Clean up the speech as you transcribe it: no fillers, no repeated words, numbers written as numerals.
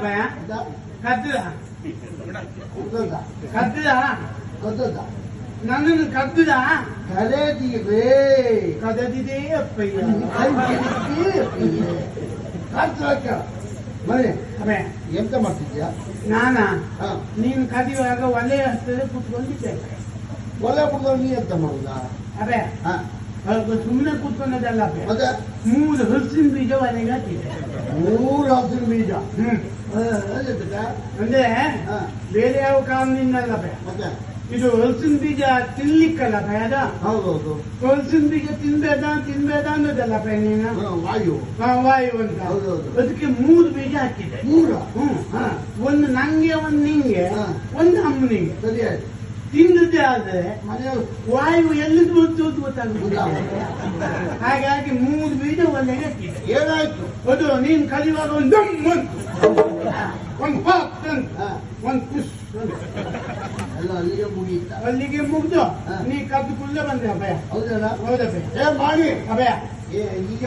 ಭಯ ಕದ್ದದ ನನ್ನನ್ನು ಕದ್ದದ ಕದದಿದೆ ಅಪ್ಪಯ್ಯ ಮನೆ ಅಬೆ ಎಂತ ಮಾಡ್ತಿದ್ಯಾ? ನಾನಾ ನೀನು ಕದಿಯುವಾಗ ಒಲೆ ಹತ್ತಿರ ಕೂತ್ಕೊಂಡಿದ್ದೆ. ಒಲೆ ಕುಡ್ದವ್ ನೀ ಎಂತ ಮಾಡುದಾ? ಅಬೆ ಸುಮ್ಮನೆ ಕೂತ್ಕೊಂಡದಲ್ಲ ಅಬೆ, ಮತ್ತೆ 3 ಹಲಸಿನ ಬೀಜ ಒಲೆಗೆ ಹಾಕಿದೆ. 3 ಹಲಸಿನ ಬೀಜ ಅಂದ್ರೆ ಬೇರೆ ಯಾವ ಕಾರಣದಿಂದಲ್ಲ ಬೆ, ಮತ್ತೆ ಇದು ಹಲಸಿನ ಬೀಜ ತಿನ್ಲಿಕ್ಕಲ್ಲ ಬೆ. ಅದ ಹೌದೌದು, ಹಲಸಿನ ಬೀಜ ತಿನ್ಬೇಡ ಅನ್ನೋದಲ್ಲ ಬೆ ನೀನು. ವಾಯು ವಾಯು ಅಂತ. ಅದಕ್ಕೆ 3 ಬೀಜ ಹಾಕಿದೆ. 3 ಒಂದು ನಂಗೆ, ಒಂದು ನಿಂಗೆ, ಒಂದು ಅಮ್ಮನಿಗೆ. ಸರಿ ಆಯ್ತು. ತಿಂದದ್ದೇ ಆದ್ರೆ ಮನೆಯಲ್ಲಿ ವಾಯು ಎಲ್ಲಿಂದ ಗೊತ್ತಾಗುತ್ತೆ. ಹಾಗಾಗಿ 3 ಬೀಜ ಒಲೆಗೆ ಹಾಕಿದೆ. ಏನಾಯ್ತು? ಅದು ನೀನ್ ಕಲಿಯುವಾಗ ಒಂದು ಹಾಕ್ ಒಂದು ಪುಷ್ ಎಲ್ಲ ಅಲ್ಲಿಗೆ ಮುಗಿಯಿತ. ಅಲ್ಲಿಗೆ ಮುಗ್ದು ನೀ ಕದ್ದು ಕುಳ್ಳೆ ಬಂದೆ ಅಭಯ. ಹೌದಲ್ಲ? ಹೌದಭಯ. ಮಾಡಿ ಅಭಯ ಈಗ